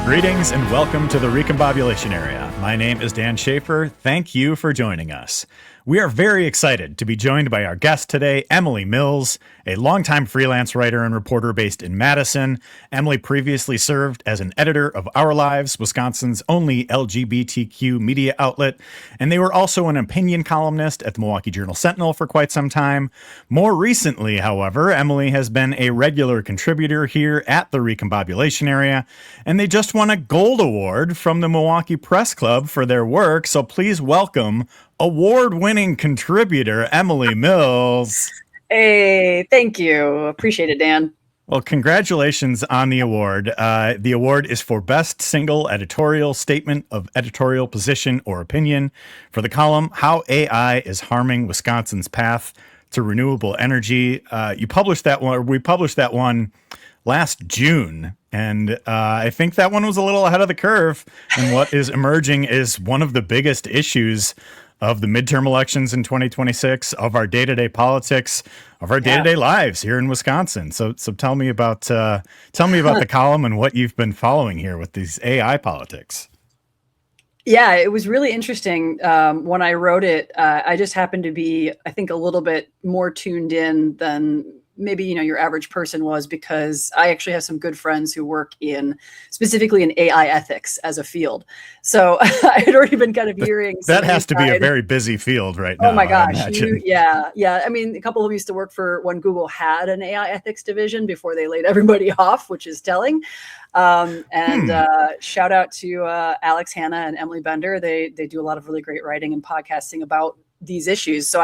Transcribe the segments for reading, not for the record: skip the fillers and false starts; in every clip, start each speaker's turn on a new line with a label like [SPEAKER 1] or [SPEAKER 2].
[SPEAKER 1] Greetings and welcome to the Recombobulation Area. My name is Dan Schaefer. Thank you for joining us. We are very excited to be joined by our guest today, Emily Mills, a longtime freelance writer and reporter based in Madison. Emily previously served as an editor of Our Lives, Wisconsin's only LGBTQ media outlet, and they were also an opinion columnist at the Milwaukee Journal-Sentinel for quite some time. More recently, however, Emily has been a regular contributor here at the Recombobulation Area, and they just won a Gold Award from the Milwaukee Press Club for their work, so please welcome award-winning contributor Emily Mills.
[SPEAKER 2] Hey, thank you. Appreciate it, Dan.
[SPEAKER 1] Well, congratulations on the award. The award is for Best Single Editorial Statement of Editorial Position or Opinion for the column How AI is Harming Wisconsin's Path to Renewable Energy. You published that one, or we published that one last June, and I think that one was a little ahead of the curve. And what is emerging is one of the biggest issues of the midterm elections in 2026, of our day-to-day politics, of our day-to-day lives here in Wisconsin. So tell me about the column and what you've been following here with these AI politics.
[SPEAKER 2] Yeah, it was really interesting. When I wrote it, I just happened to be, I think, a little bit more tuned in than maybe, your average person was, because I actually have some good friends who work specifically in AI ethics as a field. So I had already been kind of hearing
[SPEAKER 1] that has to be a very busy field right now.
[SPEAKER 2] Oh my gosh. Yeah. I mean, a couple of them used to work for when Google had an AI ethics division before they laid everybody off, which is telling. Shout out to Alex Hanna and Emily Bender. They do a lot of really great writing and podcasting about these issues. So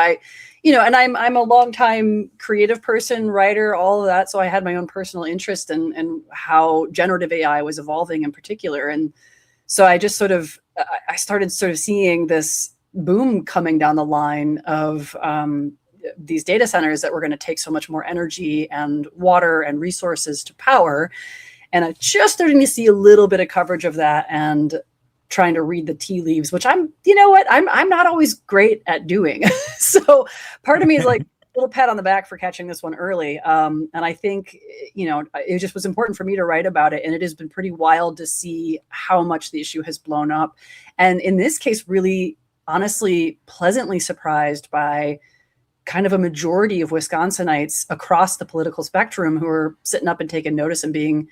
[SPEAKER 2] and I'm a longtime creative person, writer, all of that. So I had my own personal interest in how generative AI was evolving in particular. And so I just I started seeing this boom coming down the line of these data centers that were going to take so much more energy and water and resources to power. And I just starting to see a little bit of coverage of that and trying to read the tea leaves, which I'm not always great at doing. So part of me is like a little pat on the back for catching this one early. And I think, it just was important for me to write about it. And it has been pretty wild to see how much the issue has blown up. And in this case, really, honestly, pleasantly surprised by kind of a majority of Wisconsinites across the political spectrum who are sitting up and taking notice and being,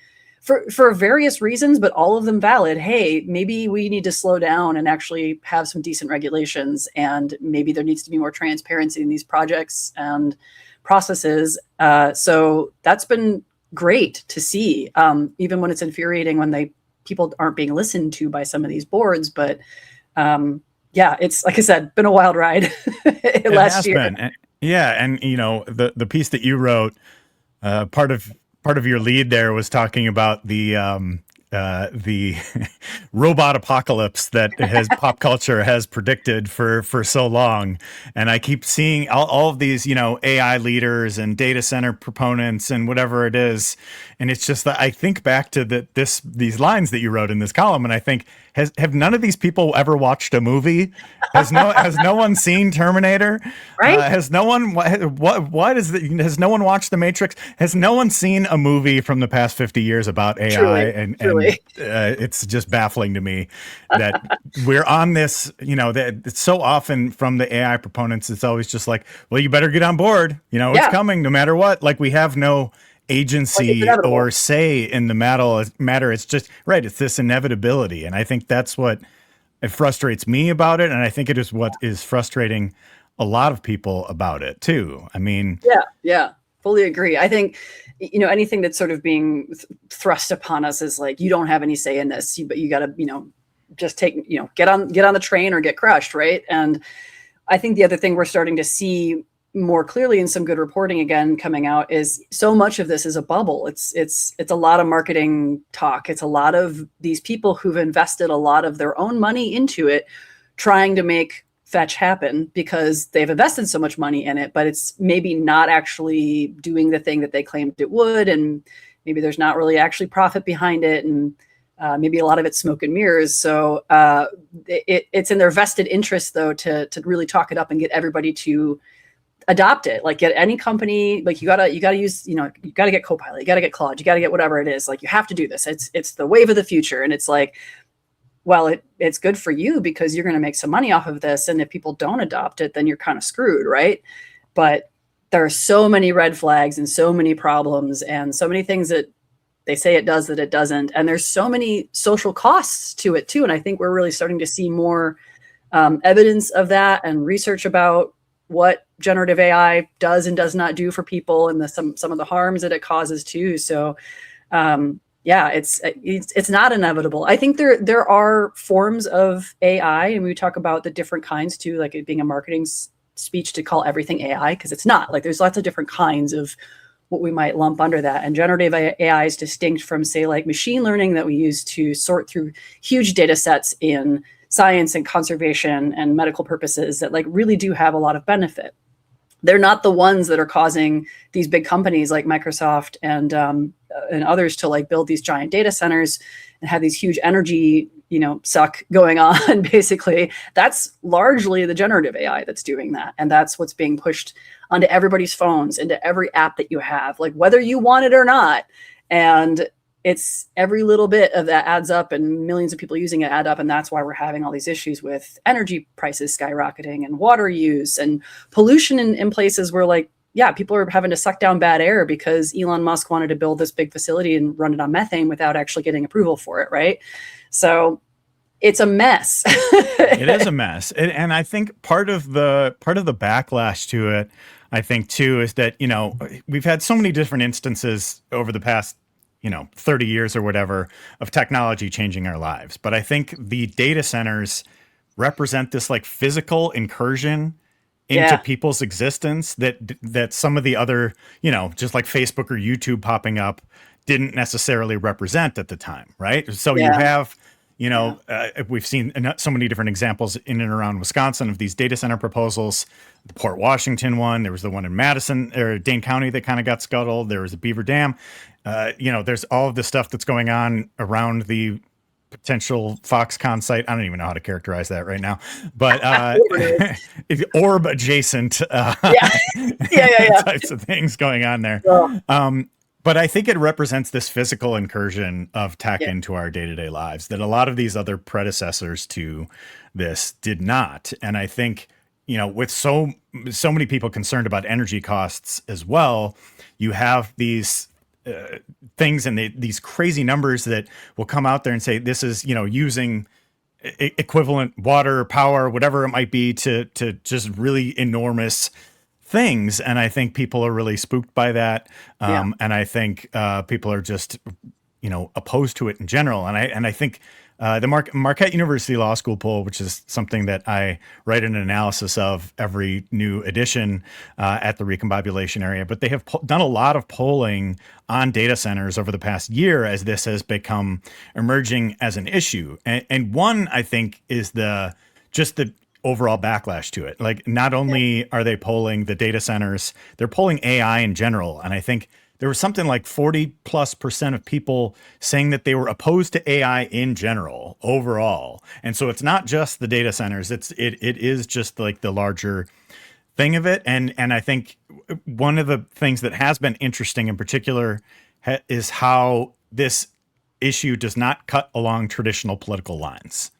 [SPEAKER 2] for various reasons, but all of them valid. Hey, maybe we need to slow down and actually have some decent regulations, and maybe there needs to be more transparency in these projects and processes. So that's been great to see, even when it's infuriating when people aren't being listened to by some of these boards. But it's, like I said, been a wild ride last year.
[SPEAKER 1] And the piece that you wrote, part of your lead there was talking about the robot apocalypse that pop culture has predicted for so long. And I keep seeing all of these, AI leaders and data center proponents and whatever it is. And it's just that I think back to these lines that you wrote in this column, and I think, have none of these people ever watched a movie? Has no one seen Terminator?
[SPEAKER 2] Right?
[SPEAKER 1] Has no one has no one watched The Matrix? Has no one seen a movie from the past 50 years about AI? Truly. It's just baffling to me that we're on this, that it's so often from the AI proponents, it's always just like, well, you better get on board. It's coming no matter what. Like, we have no agency or say in the matter. It's just right. It's this inevitability. And I think that's what it frustrates me about it. And I think it is what is frustrating a lot of people about it too. I mean,
[SPEAKER 2] yeah, fully agree. I think, anything that's sort of being thrust upon us is like, you don't have any say in this, but you got to, just take, get on the train or get crushed. Right. And I think the other thing we're starting to see more clearly in some good reporting again coming out is so much of this is a bubble. It's a lot of marketing talk. It's a lot of these people who've invested a lot of their own money into it, trying to make fetch happen because they've invested so much money in it, but it's maybe not actually doing the thing that they claimed it would. And maybe there's not really actually profit behind it. And maybe a lot of it's smoke and mirrors. So it's in their vested interest, though, to really talk it up and get everybody to adopt it. Like, get any company, like you gotta use, you gotta get Copilot, you gotta get Claude, you gotta get whatever it is. Like, you have to do this. It's the wave of the future. And it's like, well, it's good for you because you're going to make some money off of this. And if people don't adopt it, then you're kind of screwed, right? But there are so many red flags and so many problems and so many things that they say it does that it doesn't. And there's so many social costs to it too. And I think we're really starting to see more evidence of that and research about what generative AI does and does not do for people and some of the harms that it causes too. So yeah, it's not inevitable. I think there are forms of AI, and we talk about the different kinds too, like it being a marketing speech to call everything AI, because it's not. Like, there's lots of different kinds of what we might lump under that. And generative AI is distinct from, say, like machine learning that we use to sort through huge data sets in science and conservation and medical purposes that like really do have a lot of benefit. They're not the ones that are causing these big companies like Microsoft and others to like build these giant data centers and have these huge energy, suck going on. Basically, that's largely the generative AI that's doing that. And that's what's being pushed onto everybody's phones, into every app that you have, like whether you want it or not. And it's every little bit of that adds up, and millions of people using it add up. And that's why we're having all these issues with energy prices skyrocketing and water use and pollution in places where, like, yeah, people are having to suck down bad air because Elon Musk wanted to build this big facility and run it on methane without actually getting approval for it. Right. So it's a mess.
[SPEAKER 1] It is a mess. And I think part of the backlash to it, I think too, is that, we've had so many different instances over the past 30 years or whatever of technology changing our lives. But I think the data centers represent this like physical incursion into people's existence that some of the other, just like Facebook or YouTube popping up didn't necessarily represent at the time. Right. So you have, we've seen so many different examples in and around Wisconsin of these data center proposals. The Port Washington one, there was the one in Madison or Dane County that kind of got scuttled. There was a Beaver Dam. There's all of this stuff that's going on around the potential Foxconn site. I don't even know how to characterize that right now, but orb adjacent types of things going on there. But I think it represents this physical incursion of tech into our day-to-day lives that a lot of these other predecessors to this did not. And I think, with so many people concerned about energy costs as well, you have these things and these crazy numbers that will come out there and say this is, using equivalent water, power, whatever it might be to just really enormous things. And I think people are really spooked by that. And I think people are just, opposed to it in general. And I think the Marquette University Law School poll, which is something that I write an analysis of every new edition at the Recombobulation area, but they have done a lot of polling on data centers over the past year as this has become emerging as an issue. And one, I think, is the overall backlash to it. Like, not only are they polling the data centers, they're polling AI in general. And I think there was something like 40+% of people saying that they were opposed to AI in general overall. And so it's not just the data centers. It is just like the larger thing of it. And I think one of the things that has been interesting in particular is how this issue does not cut along traditional political lines.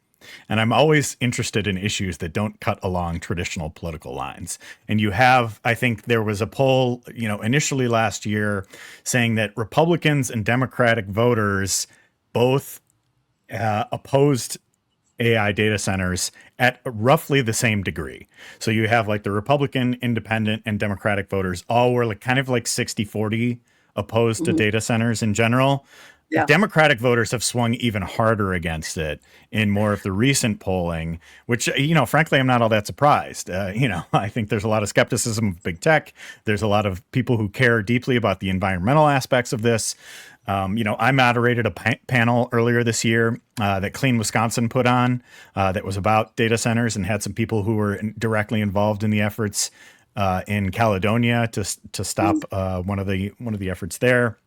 [SPEAKER 1] And I'm always interested in issues that don't cut along traditional political lines. And you have, I think there was a poll, initially last year saying that Republicans and Democratic voters both opposed AI data centers at roughly the same degree. So you have like the Republican, Independent, and Democratic voters all were like kind of like 60-40 opposed to data centers in general. Yeah. Democratic voters have swung even harder against it in more of the recent polling, which, frankly, I'm not all that surprised. I think there's a lot of skepticism of big tech. There's a lot of people who care deeply about the environmental aspects of this. I moderated a panel earlier this year that Clean Wisconsin put on that was about data centers and had some people who were directly involved in the efforts in Caledonia to stop one of the efforts there.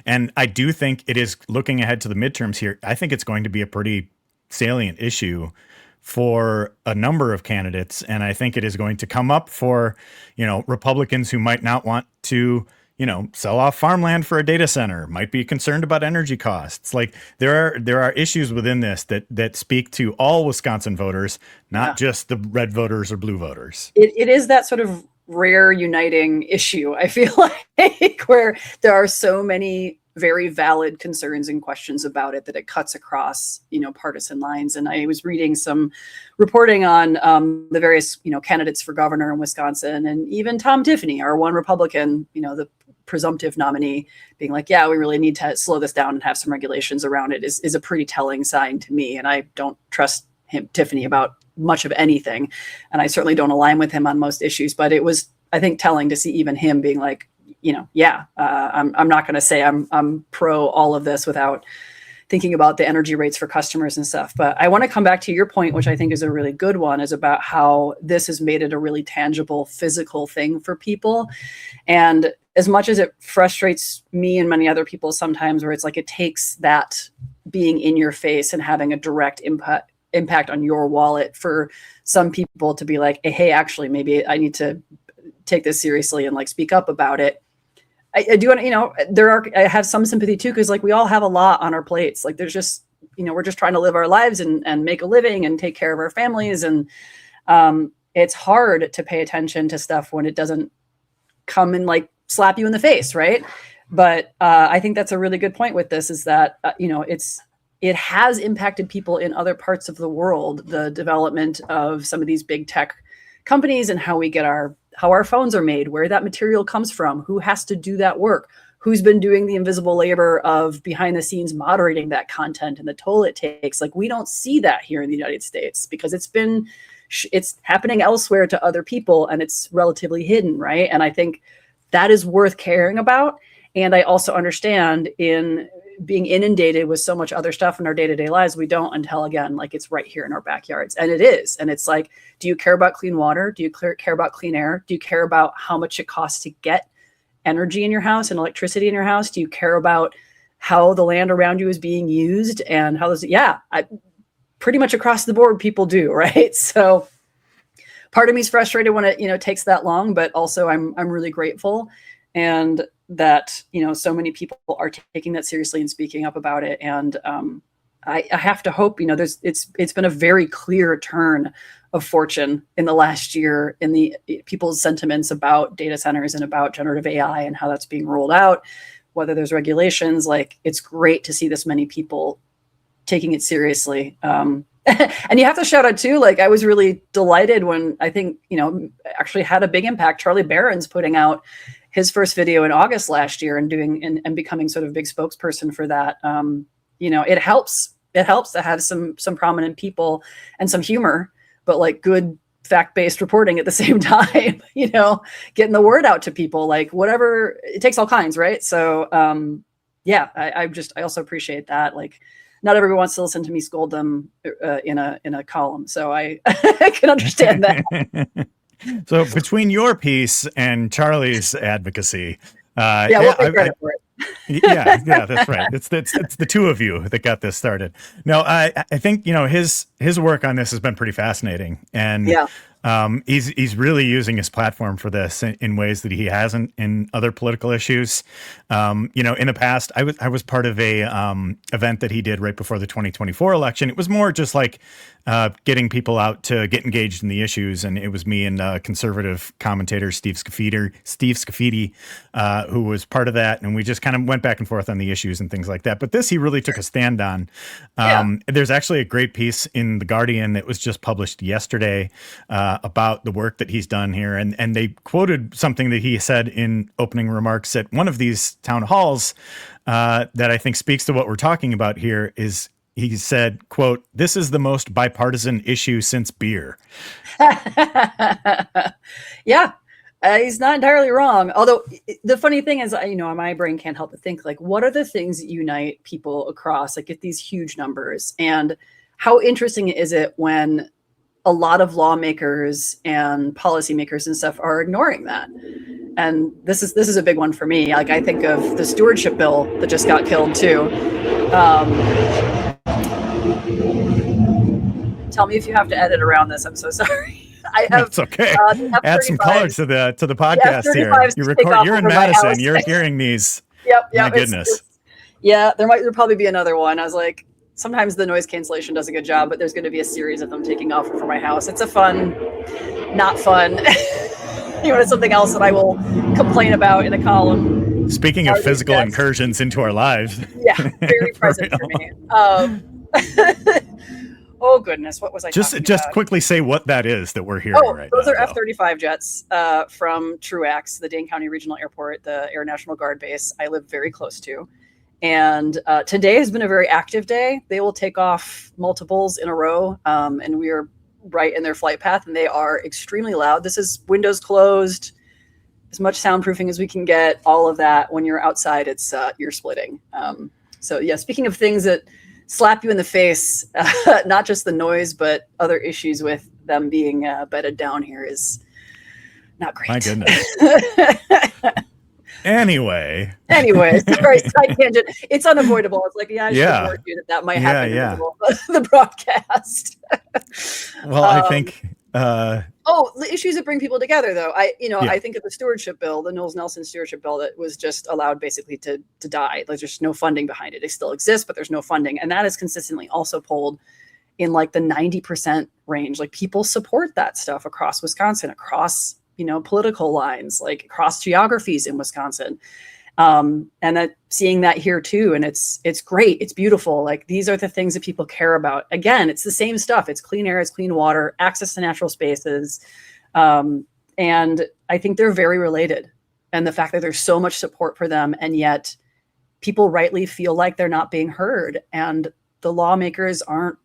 [SPEAKER 1] And I do think it is, looking ahead to the midterms here, I think it's going to be a pretty salient issue for a number of candidates. And I think it is going to come up for, Republicans who might not want to, sell off farmland for a data center, might be concerned about energy costs. Like there are issues within this that speak to all Wisconsin voters, not just the red voters or blue voters.
[SPEAKER 2] It is that sort of rare uniting issue, I feel like, where there are so many very valid concerns and questions about it that it cuts across, partisan lines. And I was reading some reporting on the various, candidates for governor in Wisconsin, and even Tom Tiffany, our one Republican, the presumptive nominee, being like, yeah, we really need to slow this down and have some regulations around it is a pretty telling sign to me. And I don't trust Tiffany about much of anything. And I certainly don't align with him on most issues, but it was, I think, telling to see even him being like, I'm not going to say I'm pro all of this without thinking about the energy rates for customers and stuff. But I want to come back to your point, which I think is a really good one, is about how this has made it a really tangible physical thing for people. And as much as it frustrates me and many other people sometimes, where it's like it takes that being in your face and having a direct impact on your wallet for some people to be like, hey, actually, maybe I need to take this seriously and like speak up about it. I do want to, I have some sympathy too, because like we all have a lot on our plates. Like there's just, we're just trying to live our lives and make a living and take care of our families. And it's hard to pay attention to stuff when it doesn't come and like slap you in the face, right? But I think that's a really good point with this, is that, it has impacted people in other parts of the world, the development of some of these big tech companies and how our phones are made, where that material comes from, who has to do that work, who's been doing the invisible labor of behind the scenes moderating that content and the toll it takes. Like we don't see that here in the United States because it's happening elsewhere to other people and it's relatively hidden, right? And I think that is worth caring about. And I also understand in being inundated with so much other stuff in our day-to-day lives, we don't until, again, like it's right here in our backyards. And it is. And it's like, do you care about clean water? Do you care about clean air? Do you care about how much it costs to get energy in your house and electricity in your house? Do you care about how the land around you is being used and how those, pretty much across the board, people do, right? So part of me is frustrated when it, takes that long, but also I'm really grateful. And that, so many people are taking that seriously and speaking up about it. And I have to hope, it's been a very clear turn of fortune in the last year in the people's sentiments about data centers and about generative AI and how that's being rolled out, whether there's regulations. Like it's great to see this many people taking it seriously. And you have to shout out too, like I was really delighted when I think, actually had a big impact. Charlie Barron's putting out his first video in August last year and doing and becoming sort of big spokesperson for that. It helps to have some prominent people and some humor, but like good fact-based reporting at the same time, getting the word out to people, like whatever, it takes all kinds, right? So I also appreciate that. Like not everyone wants to listen to me scold them in a column. So I can understand that.
[SPEAKER 1] So between your piece and Charlie's advocacy,
[SPEAKER 2] we'll take credit for it.
[SPEAKER 1] yeah, that's right. It's the two of you that got this started. No, I think his work on this has been pretty fascinating, and he's really using his platform for this in ways that he hasn't in other political issues. In the past, I was part of a event that he did right before the 2024 election. It was more just like getting people out to get engaged in the issues, and it was me and conservative commentator Steve Scafidi, who was part of that, and we just kind of went back and forth on the issues and things like that. But this he really took a stand on. There's actually a great piece in The Guardian that was just published yesterday about the work that he's done here. And they quoted something that he said in opening remarks at one of these town halls that I think speaks to what we're talking about here. Is he said, quote, "This is the most bipartisan issue since beer."
[SPEAKER 2] He's not entirely wrong. Although the funny thing is, my brain can't help but think, like, what are the things that unite people across, like, at these huge numbers? And how interesting is it when a lot of lawmakers and policymakers and stuff are ignoring that? And this is a big one for me. Like, I think of the stewardship bill that just got killed too. Tell me if you have to edit around this. I'm so sorry. I have.
[SPEAKER 1] It's okay.
[SPEAKER 2] The
[SPEAKER 1] Add some color to the podcast here. You're in Madison. You're hearing these.
[SPEAKER 2] Yep.
[SPEAKER 1] My goodness.
[SPEAKER 2] There'll probably be another one. I was like, sometimes the noise cancellation does a good job, but there's going to be a series of them taking off for my house. It's a fun, not fun. It's something else that I will complain about in a column.
[SPEAKER 1] Speaking of physical incursions into our lives.
[SPEAKER 2] Yeah, very present for me. Oh goodness, what was I talking about?
[SPEAKER 1] Just quickly say what that is that we're hearing right now.
[SPEAKER 2] Those are F-35 jets from Truax, the Dane County Regional Airport, the Air National Guard base I live very close to. And today has been a very active day. They will take off multiples in a row, and we are right in their flight path, and they are extremely loud. This is windows closed, as much soundproofing as we can get, all of that. When you're outside, it's ear splitting. So yeah, speaking of things that slap you in the face, not just the noise, but other issues with them being bedded down here is not great.
[SPEAKER 1] My goodness. Anyway,
[SPEAKER 2] sorry, side tangent. It's unavoidable. It's like, I should warn you that might happen in the broadcast.
[SPEAKER 1] Well, I think.
[SPEAKER 2] The issues that bring people together, though. I think of the stewardship bill, the Knowles-Nelson stewardship bill, that was just allowed basically to die. Like, there's no funding behind it. It still exists, but there's no funding, and that is consistently also polled in like the 90% range. Like, people support that stuff across Wisconsin, across political lines, like across geographies in Wisconsin. And that seeing that here too. And it's great. It's beautiful. Like, these are the things that people care about. Again, it's the same stuff. It's clean air, it's clean water, access to natural spaces. And I think they're very related. And the fact that there's so much support for them, and yet people rightly feel like they're not being heard, and the lawmakers aren't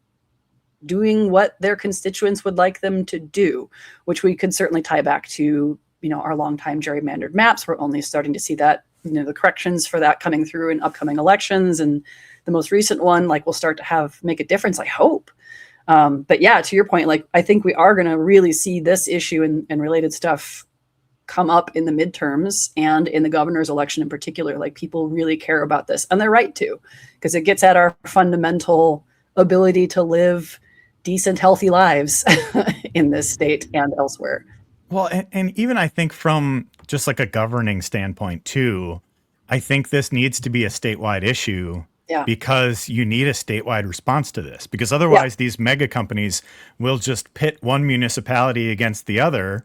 [SPEAKER 2] doing what their constituents would like them to do, which we could certainly tie back to, our longtime gerrymandered maps. We're only starting to see that, the corrections for that coming through in upcoming elections. And the most recent one, will start to make a difference, I hope. But yeah, to your point, I think we are going to really see this issue and related stuff come up in the midterms and in the governor's election in particular. Like, people really care about this, and they're right to, because it gets at our fundamental ability to live decent, healthy lives in this state and elsewhere.
[SPEAKER 1] Well, and even I think from just like a governing standpoint too, I think this needs to be a statewide issue. Yeah. Because you need a statewide response to this, because otherwise these mega companies will just pit one municipality against the other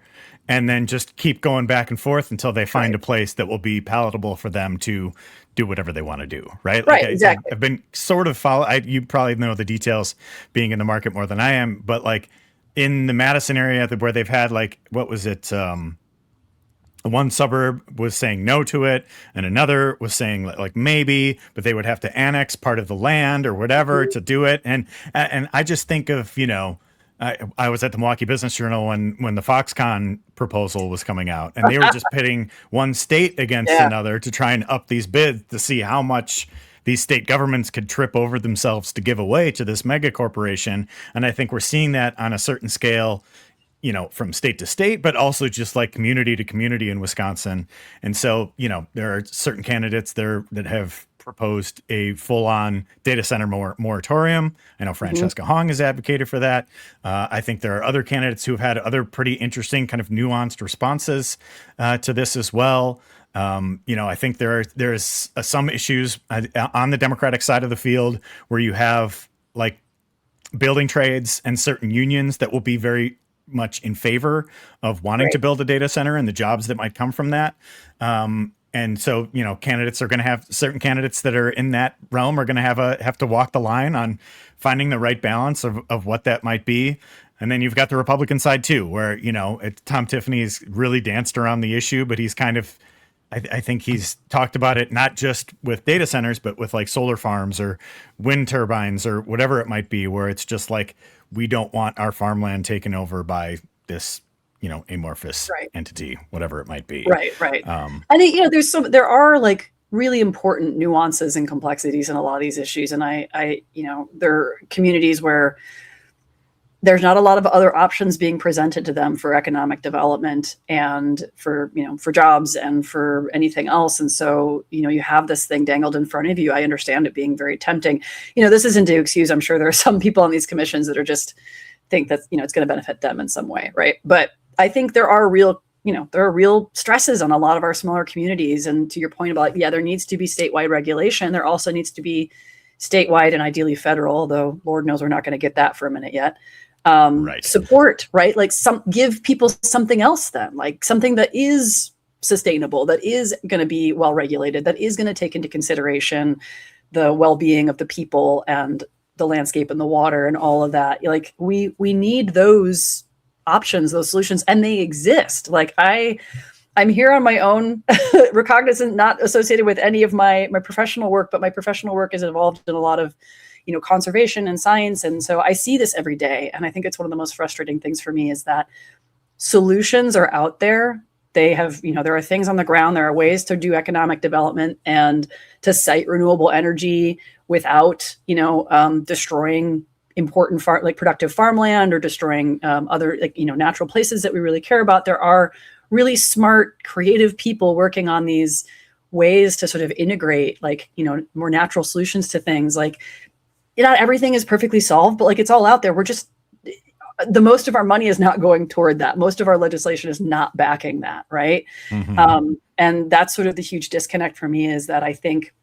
[SPEAKER 1] and then just keep going back and forth until they find a place that will be palatable for them to do whatever they want to do. Right.
[SPEAKER 2] Exactly.
[SPEAKER 1] I've been sort of you probably know the details being in the market more than I am, but in the Madison area where they've had what was it? One suburb was saying no to it, and another was saying maybe, but they would have to annex part of the land or whatever to do it. And I just think of, I was at the Milwaukee Business Journal when the Foxconn proposal was coming out, and they were just pitting one state against another to try and up these bids to see how much these state governments could trip over themselves to give away to this mega corporation. And I think we're seeing that on a certain scale, from state to state, but also just community to community in Wisconsin. And so, there are certain candidates there that have proposed a full-on data center moratorium. I know Francesca Hong has advocated for that. I think there are other candidates who have had other pretty interesting kind of nuanced responses to this as well. I think there's some issues on the Democratic side of the field where you have building trades and certain unions that will be very much in favor of wanting to build a data center and the jobs that might come from that. And so, candidates are going to have certain candidates that are in that realm are going to have to walk the line on finding the right balance of what that might be. And then you've got the Republican side too, where, Tom Tiffany's really danced around the issue, but he's kind of, I think he's talked about it, not just with data centers, but with solar farms or wind turbines or whatever it might be, where it's just we don't want our farmland taken over by this, amorphous entity, whatever it might be.
[SPEAKER 2] Right. And there are really important nuances and complexities in a lot of these issues. And there are communities where there's not a lot of other options being presented to them for economic development and for jobs and for anything else. And so, you have this thing dangled in front of you. I understand it being very tempting. This isn't to excuse, I'm sure there are some people on these commissions that are just think that, it's going to benefit them in some way. Right. But I think there are real stresses on a lot of our smaller communities. And to your point about, there needs to be statewide regulation. There also needs to be statewide and ideally federal, though Lord knows we're not going to get that for a minute yet.
[SPEAKER 1] Right.
[SPEAKER 2] Support, right? Like give people something else then, like something that is sustainable, that is going to be well regulated, that is going to take into consideration the well-being of the people and the landscape and the water and all of that. Like we need those options, those solutions, and they exist. Like I'm here on my own, recognizant, not associated with any of my professional work, but my professional work is involved in a lot of, conservation and science. And so I see this every day. And I think it's one of the most frustrating things for me is that solutions are out there. They have, there are things on the ground. There are ways to do economic development and to site renewable energy without, destroying important productive farmland or destroying other natural places that we really care about. There are really smart, creative people working on these ways to sort of integrate more natural solutions to things. Like not everything is perfectly solved, but it's all out there. We're just the most of our money is not going toward that. Most of our legislation is not backing that, right? Mm-hmm. And that's sort of the huge disconnect for me is that I think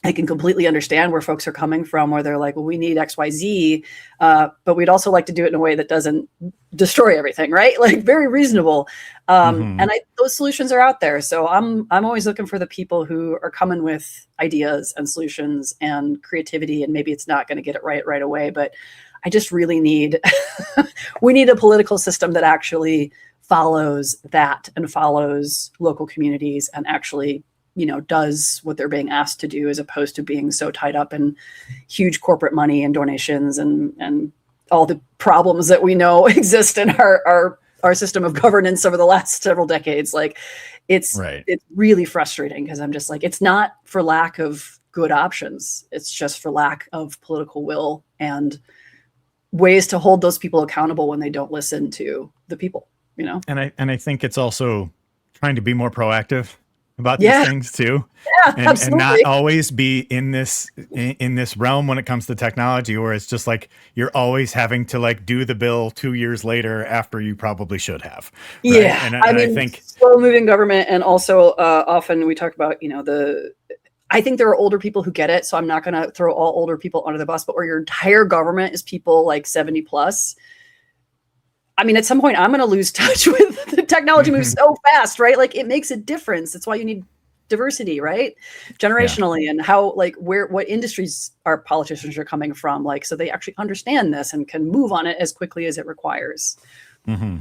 [SPEAKER 2] I can completely understand where folks are coming from, where they're like, well, we need X, Y, Z, but we'd also like to do it in a way that doesn't destroy everything, right? Like very reasonable. And those solutions are out there. So I'm always looking for the people who are coming with ideas and solutions and creativity, and maybe it's not going to get it right away, but I just really we need a political system that actually follows that and follows local communities and actually does what they're being asked to do, as opposed to being so tied up in huge corporate money and donations and all the problems that we know exist in our system of governance over the last several decades. Like it's really frustrating because I'm just like, it's not for lack of good options. It's just for lack of political will and ways to hold those people accountable when they don't listen to the people,
[SPEAKER 1] And I think it's also trying to be more proactive about these things too.
[SPEAKER 2] Yeah,
[SPEAKER 1] and not always be in this realm when it comes to technology, where it's just like you're always having to do the bill 2 years later after you probably should have. Right?
[SPEAKER 2] Yeah.
[SPEAKER 1] And I think
[SPEAKER 2] slow moving government. And also often we talk about, I think there are older people who get it. So I'm not going to throw all older people under the bus, but where your entire government is people like 70 plus. I mean, at some point I'm going to lose touch with the technology moves so fast, right? Like it makes a difference. That's why you need diversity, right? Generationally and how, what industries our politicians are coming from, so they actually understand this and can move on it as quickly as it requires.
[SPEAKER 1] Mm-hmm.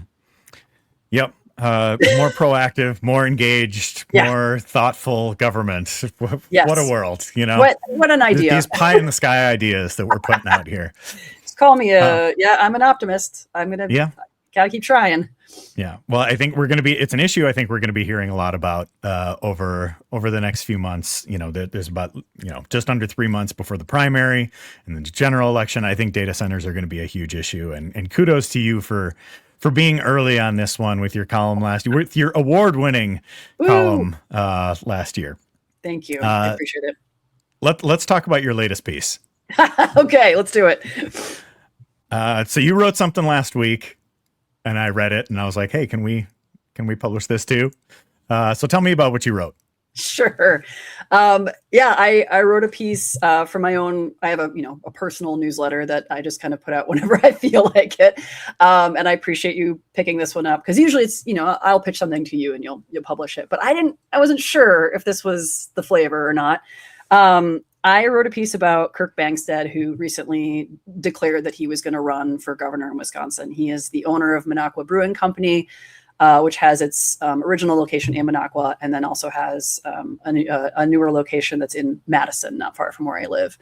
[SPEAKER 1] Yep. More proactive, more engaged, more thoughtful government.
[SPEAKER 2] Yes.
[SPEAKER 1] What a world,
[SPEAKER 2] What an idea.
[SPEAKER 1] These pie in the sky ideas that we're putting out here.
[SPEAKER 2] Call me I'm an optimist. I'm gonna gotta keep trying.
[SPEAKER 1] Yeah. Well, I think it's an issue I think we're gonna be hearing a lot about over the next few months. There's about just under 3 months before the primary and the general election. I think data centers are going to be a huge issue, and kudos to you for being early on this one with your column last year, with your award-winning column last year.
[SPEAKER 2] Thank you. I appreciate it.
[SPEAKER 1] Let's talk about your latest piece.
[SPEAKER 2] Okay, let's do it.
[SPEAKER 1] So you wrote something last week and I read it and I was like, hey, can we publish this too? So tell me about what you wrote.
[SPEAKER 2] Sure. I wrote a piece for my own. I have a personal newsletter that I just kind of put out whenever I feel like it. And I appreciate you picking this one up because usually it's, I'll pitch something to you and you'll publish it. But I wasn't sure if this was the flavor or not. I wrote a piece about Kirk Bangstad, who recently declared that he was going to run for governor in Wisconsin. He is the owner of Minocqua Brewing Company, which has its original location in Minocqua, and then also has a newer location that's in Madison, not far from where I live.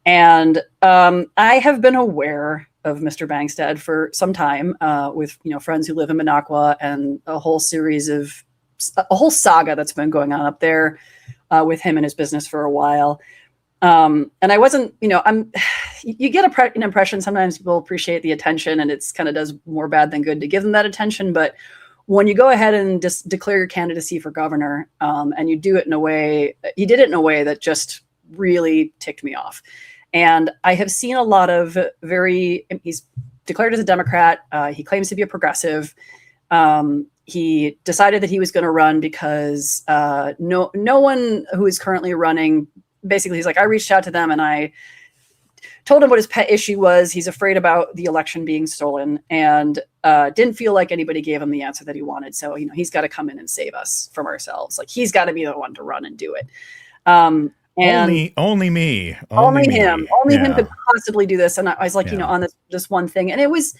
[SPEAKER 2] And I have been aware of Mr. Bangstad for some time with friends who live in Minocqua and a whole saga that's been going on up there with him and his business for a while. And I wasn't, you get an impression sometimes people appreciate the attention and it's kind of does more bad than good to give them that attention. But when you go ahead and just declare your candidacy for governor and you do it in a way, he did it in a way that just really ticked me off. And I have seen a lot of he's declared as a Democrat. He claims to be a progressive. He decided that he was going to run because no one who is currently running, basically, he's like, I reached out to them and I told him what his pet issue was. He's afraid about the election being stolen and didn't feel like anybody gave him the answer that he wanted. So, he's got to come in and save us from ourselves. Like, he's got to be the one to run and do it. And
[SPEAKER 1] only me.
[SPEAKER 2] Only him. Only him could possibly do this. And I was like, on this one thing. And it was,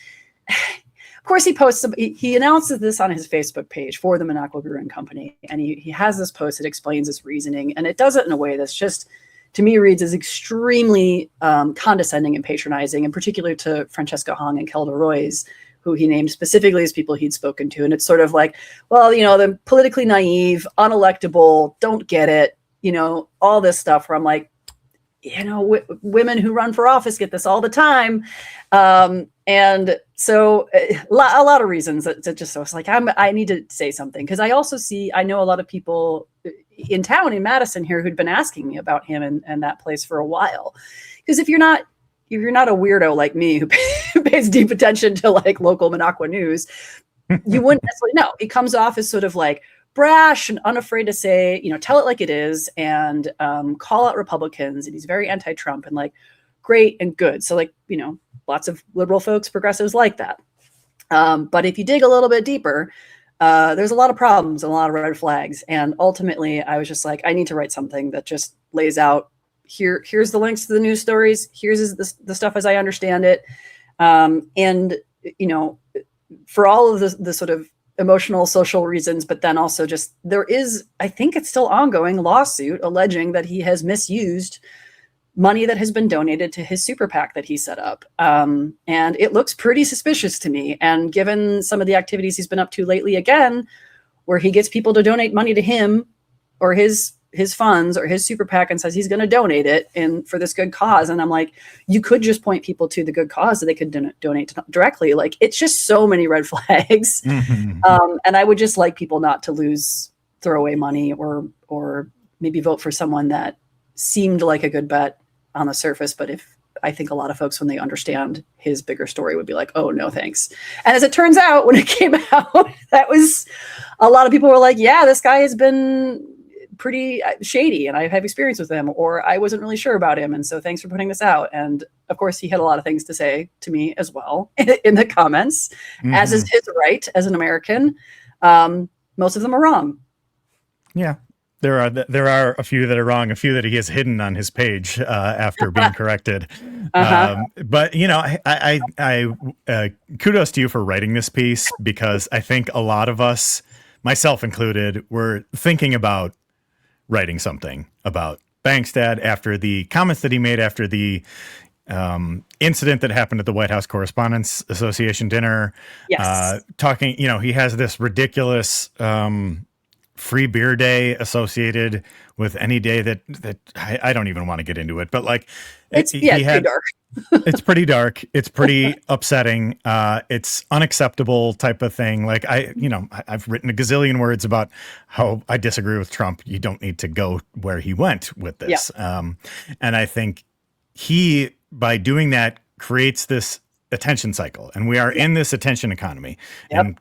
[SPEAKER 2] of course, he announces this on his Facebook page for the Minocqua Brewing Company. And he has this post that explains his reasoning. And it does it in a way that's just, to me, reads as extremely condescending and patronizing, in particular to Francesca Hong and Kelda Roys, who he named specifically as people he'd spoken to. And it's sort of like, well, the politically naive, unelectable, don't get it, all this stuff where I'm like, women who run for office get this all the time. And so a lot of reasons that just, so it's like, I need to say something. Cause I know a lot of people in town in Madison here who'd been asking me about him and that place for a while. Cause if you're not a weirdo like me who pays deep attention to like local Minocqua news, you wouldn't necessarily know. He comes off as sort of like brash and unafraid to say, tell it like it is and call out Republicans. And he's very anti-Trump and like great and good. So like, lots of liberal folks, progressives like that. But if you dig a little bit deeper, there's a lot of problems and a lot of red flags. And ultimately I was just like, I need to write something that just lays out here's the links to the news stories. Here's the stuff as I understand it. And, for all of the sort of emotional, social reasons, but then also just there is, I think it's still ongoing lawsuit alleging that he has misused money that has been donated to his super PAC that he set up. And it looks pretty suspicious to me. And given some of the activities he's been up to lately, again, where he gets people to donate money to him or his funds or his super PAC and says he's going to donate it for this good cause. And I'm like, you could just point people to the good cause that they could donate directly. Like, it's just so many red flags. And I would just like people not to throw away money or maybe vote for someone that seemed like a good bet on the surface. But I think a lot of folks, when they understand his bigger story, would be like, oh, no, thanks. And as it turns out, when it came out, that was a lot of people were like, yeah, this guy has been pretty shady and I have experience with him, or I wasn't really sure about him. And so thanks for putting this out. And of course, he had a lot of things to say to me as well in the comments, as is his right as an American. Most of them are wrong.
[SPEAKER 1] Yeah. There are a few that are wrong, a few that he has hidden on his page after being corrected. But I kudos to you for writing this piece, because I think a lot of us, myself included, were thinking about writing something about Bangstad after the comments that he made after the incident that happened at the White House Correspondents Association dinner.
[SPEAKER 2] Yes.
[SPEAKER 1] Talking, he has this ridiculous free beer day associated with any day that I don't even want to get into it, but like
[SPEAKER 2] it's pretty dark.
[SPEAKER 1] It's pretty dark. It's pretty upsetting. It's unacceptable type of thing. Like I've written a gazillion words about how I disagree with Trump. You don't need to go where he went with this. Yeah. And I think he, by doing that, creates this attention cycle, and we are in this attention economy. Yep. And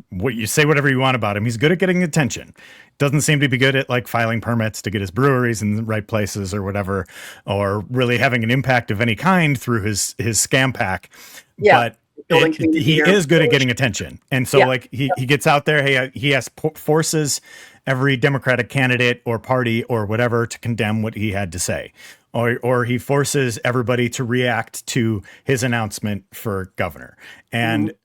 [SPEAKER 1] what you say, whatever you want about him, he's good at getting attention. Doesn't seem to be good at like filing permits to get his breweries in the right places or whatever, or really having an impact of any kind through his scam pack. Yeah. But he is good at getting attention. And so like he gets out there, he forces every Democratic candidate or party or whatever to condemn what he had to say. Or he forces everybody to react to his announcement for governor. And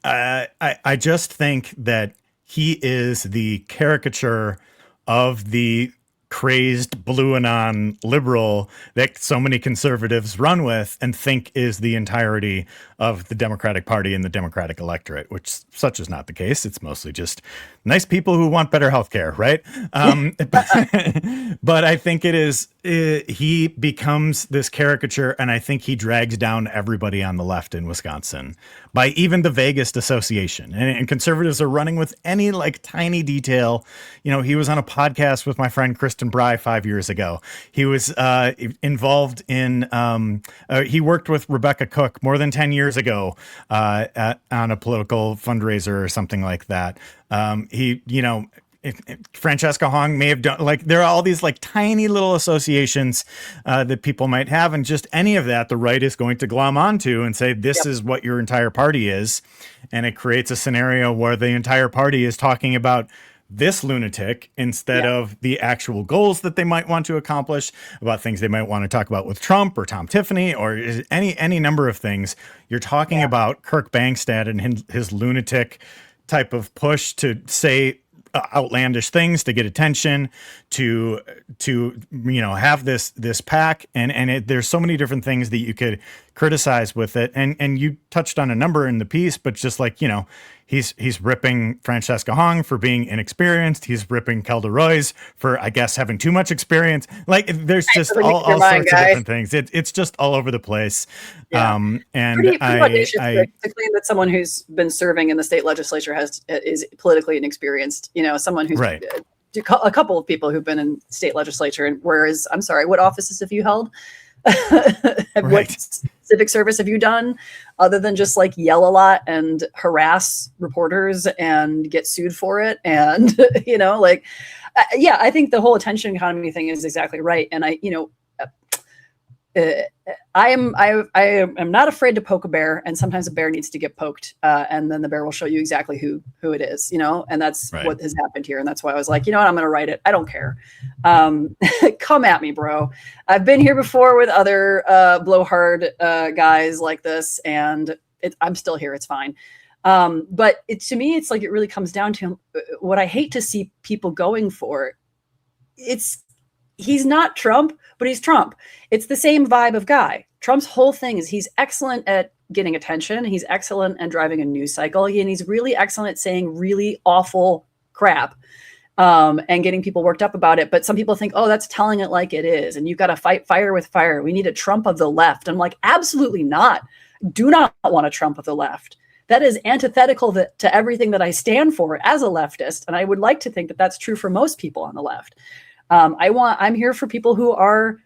[SPEAKER 1] I just think that he is the caricature of the crazed blue anon liberal that so many conservatives run with and think is the entirety of the Democratic Party and the Democratic electorate, which such is not the case. It's mostly just nice people who want better healthcare, right? But I think he becomes this caricature, and I think he drags down everybody on the left in Wisconsin by even the vaguest association. And conservatives are running with any like tiny detail. You know, he was on a podcast with my friend Kristen Bry 5 years ago. He was involved in, he worked with Rebecca Cook more than 10 years ago on a political fundraiser or something like that. Francesca Hong may have done, like, there are all these like tiny little associations that people might have, and just any of that the right is going to glom onto and say this is what your entire party is, and it creates a scenario where the entire party is talking about this lunatic instead of the actual goals that they might want to accomplish, about things they might want to talk about with Trump or Tom Tiffany or any number of things. You're talking about Kirk Bangstad and his lunatic type of push to say outlandish things to get attention, to have this pack, and there's so many different things that you could criticize with it, and you touched on a number in the piece, but just like, he's ripping Francesca Hong for being inexperienced. He's ripping Kelda Roys for, I guess, having too much experience. Like, there's just all sorts of different things. It's just all over the place. And
[SPEAKER 2] pretty audacious to claim that someone who's been serving in the state legislature is politically inexperienced. Someone who's a couple of people who've been in state legislature, and whereas, I'm sorry, what offices have you held? What civic service have you done other than just like yell a lot and harass reporters and get sued for it? And I think the whole attention economy thing is exactly right. And I am not afraid to poke a bear, and sometimes a bear needs to get poked, and then the bear will show you exactly who it is, and that's what has happened here. And that's why I was like, I'm going to write it. I don't care. Come at me, bro. I've been here before with other blowhard guys like this, and I'm still here. It's fine. But to me, it's like, it really comes down to what I hate to see people going for. He's not Trump, but he's Trump. It's the same vibe of guy. Trump's whole thing is he's excellent at getting attention. He's excellent at driving a news cycle. And he's really excellent at saying really awful crap and getting people worked up about it. But some people think, oh, that's telling it like it is. And you've got to fight fire with fire. We need a Trump of the left. I'm like, absolutely not. Do not want a Trump of the left. That is antithetical to everything that I stand for as a leftist. And I would like to think that that's true for most people on the left. I'm here for people who are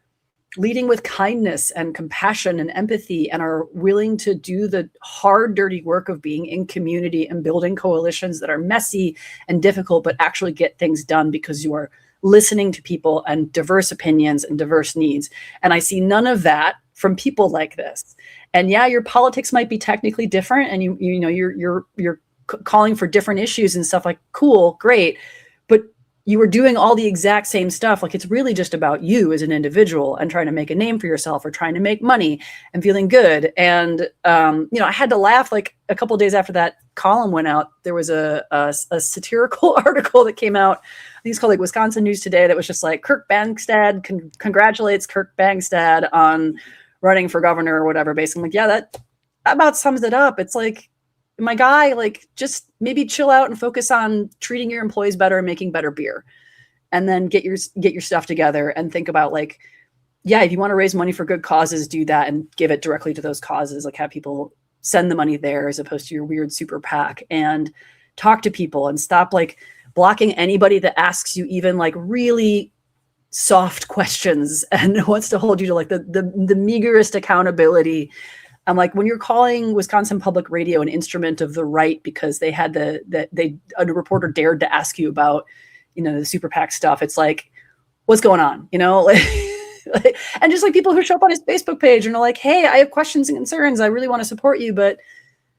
[SPEAKER 2] leading with kindness and compassion and empathy, and are willing to do the hard, dirty work of being in community and building coalitions that are messy and difficult, but actually get things done because you are listening to people and diverse opinions and diverse needs. And I see none of that from people like this. And yeah, your politics might be technically different, and you're calling for different issues and stuff, like, cool, great. But you were doing all the exact same stuff. Like, it's really just about you as an individual and trying to make a name for yourself, or trying to make money and feeling good. And, I had to laugh, like, a couple of days after that column went out, there was a satirical article that came out. I think it's called like Wisconsin News Today. That was just like, Kirk Bangstad congratulates Kirk Bangstad on running for governor or whatever. Basically, I'm like, yeah, that about sums it up. It's like, my guy, like, just maybe chill out and focus on treating your employees better and making better beer, and then get your stuff together and think about, like, yeah, if you want to raise money for good causes, do that and give it directly to those causes. Like, have people send the money there as opposed to your weird super PAC, and talk to people and stop like blocking anybody that asks you even like really soft questions and wants to hold you to like the meagerest accountability. I'm like, when you're calling Wisconsin Public Radio an instrument of the right because they had a reporter dared to ask you about, the super PAC stuff, it's like, what's going on? And just like people who show up on his Facebook page and are like, hey, I have questions and concerns. I really want to support you, but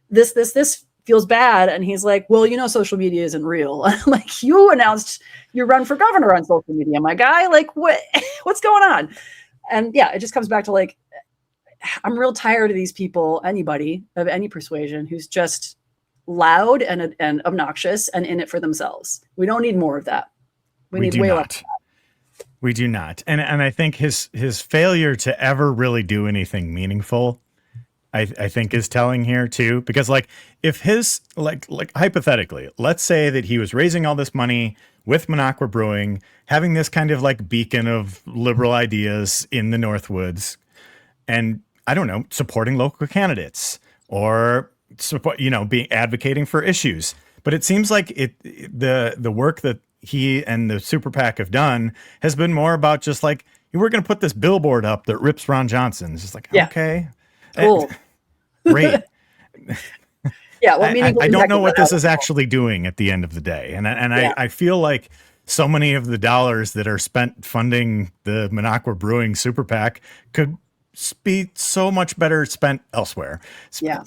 [SPEAKER 2] this feels bad. And he's like, well, social media isn't real. I'm like, you announced your run for governor on social media, my guy. Like, what's going on? And yeah, it just comes back to like, I'm real tired of these people, anybody of any persuasion, who's just loud and obnoxious and in it for themselves. We don't need more of that. We need way less of that.
[SPEAKER 1] We do not. And I think his failure to ever really do anything meaningful, I think, is telling here too, because like, if his like hypothetically, let's say that he was raising all this money with Minocqua Brewing, having this kind of like beacon of liberal ideas in the Northwoods, and I don't know, supporting local candidates or support, being advocating for issues. But it seems like the work that he and the super PAC have done has been more about just like, we're going to put this billboard up that rips Ron Johnson. It's just like, okay,
[SPEAKER 2] cool,
[SPEAKER 1] great.
[SPEAKER 2] Yeah,
[SPEAKER 1] I don't know what this is actually doing at the end of the day, and I feel like so many of the dollars that are spent funding the Minocqua Brewing Super PAC could be so much better spent elsewhere.
[SPEAKER 2] Yeah.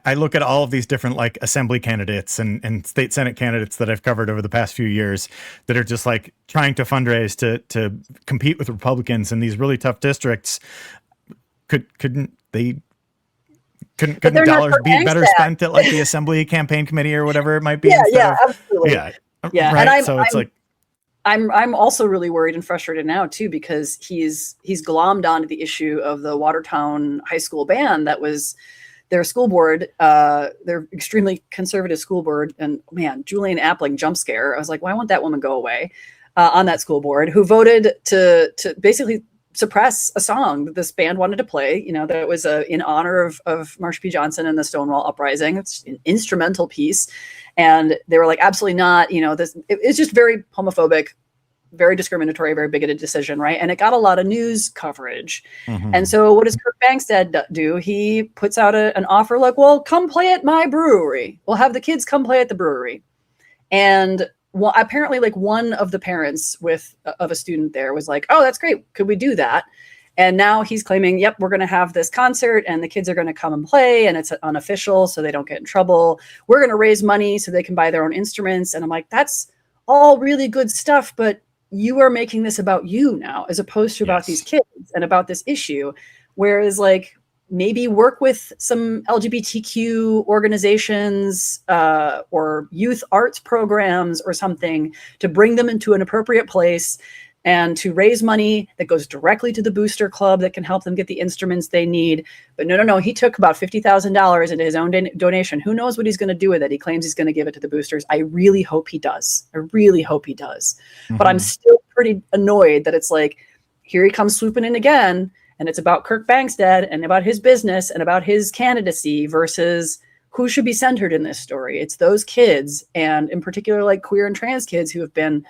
[SPEAKER 1] I look at all of these different like assembly candidates and state Senate candidates that I've covered over the past few years that are just like trying to fundraise to compete with Republicans in these really tough districts. Couldn't dollars be better spent at like the assembly campaign committee or whatever it might be?
[SPEAKER 2] Absolutely.
[SPEAKER 1] Yeah.
[SPEAKER 2] Yeah.
[SPEAKER 1] Right. And
[SPEAKER 2] I'm also really worried and frustrated now too, because he's glommed onto the issue of the Watertown High School band that was their school board, their extremely conservative school board. And man, Julian Appling jump scare. I was like, why won't that woman go away on that school board, who voted to basically suppress a song that this band wanted to play, that was in honor of Marsha P. Johnson and the Stonewall Uprising. It's an instrumental piece. And they were like, absolutely not, it's just very homophobic, very discriminatory, very bigoted decision, right? And it got a lot of news coverage. Mm-hmm. And so what does Kirk Bangstad do? He puts out an offer like, well, come play at my brewery. We'll have the kids come play at the brewery. And apparently like one of the parents of a student there was like, oh, that's great. Could we do that? And now he's claiming, yep, we're going to have this concert and the kids are going to come and play and it's unofficial so they don't get in trouble. We're going to raise money so they can buy their own instruments. And I'm like, that's all really good stuff, but you are making this about you now, as opposed to about these kids and about this issue. Whereas like maybe work with some LGBTQ organizations or youth arts programs or something to bring them into an appropriate place and to raise money that goes directly to the booster club that can help them get the instruments they need. But no. He took about $50,000 into his own donation. Who knows what he's going to do with it? He claims he's going to give it to the boosters. I really hope he does. Mm-hmm. But I'm still pretty annoyed that it's like, here he comes swooping in again. And it's about Kirk Bangstad and about his business and about his candidacy versus who should be centered in this story. It's those kids, and in particular, like queer and trans kids who have been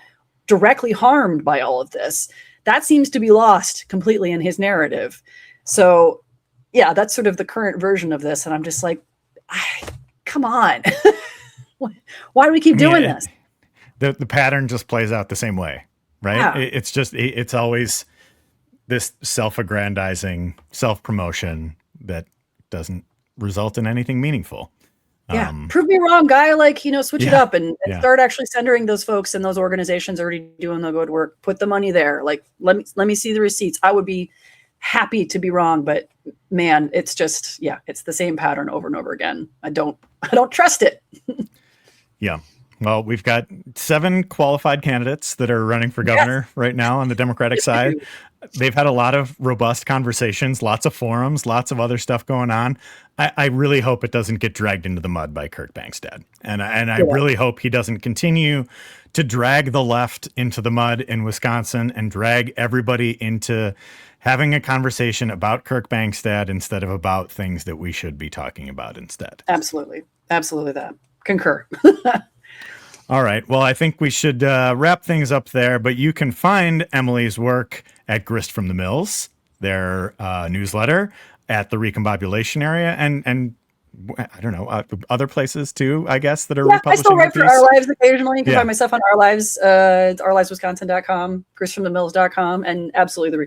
[SPEAKER 2] directly harmed by all of this. That seems to be lost completely in his narrative. So yeah, that's sort of the current version of this. And I'm just like, come on. Why do we keep doing this?
[SPEAKER 1] The pattern just plays out the same way, right? Yeah. It's always this self-aggrandizing self-promotion that doesn't result in anything meaningful.
[SPEAKER 2] Yeah. Prove me wrong, guy. Like, switch it up and start actually centering those folks and those organizations already doing the good work. Put the money there. Like, let me see the receipts. I would be happy to be wrong, but man, it's just, it's the same pattern over and over again. I don't trust it.
[SPEAKER 1] Yeah. Well, we've got 7 qualified candidates that are running for governor right now on the Democratic side. They've had a lot of robust conversations, lots of forums, lots of other stuff going on. I really hope it doesn't get dragged into the mud by Kirk Bangstad. And I really hope he doesn't continue to drag the left into the mud in Wisconsin and drag everybody into having a conversation about Kirk Bangstad instead of about things that we should be talking about instead.
[SPEAKER 2] Absolutely. Absolutely that. Concur.
[SPEAKER 1] All right. Well, I think we should wrap things up there, but you can find Emily's work at Grist from the Mills, their newsletter, at the Recombobulation Area, and I don't know, other places too, I guess, that are republishing.
[SPEAKER 2] I still write for Our Lives occasionally. You can find myself on Our Lives, it's ourliveswisconsin.com, gristfromthemills.com, and absolutely the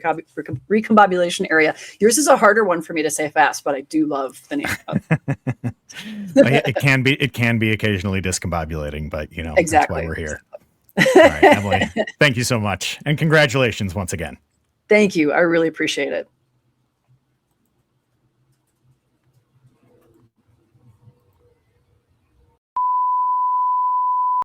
[SPEAKER 2] Recombobulation Area. Yours is a harder one for me to say fast, but I do love the name of it.
[SPEAKER 1] It can be occasionally discombobulating, but
[SPEAKER 2] exactly.
[SPEAKER 1] That's why we're here. All right, Emily, thank you so much, and congratulations once again.
[SPEAKER 2] Thank you. I really appreciate it.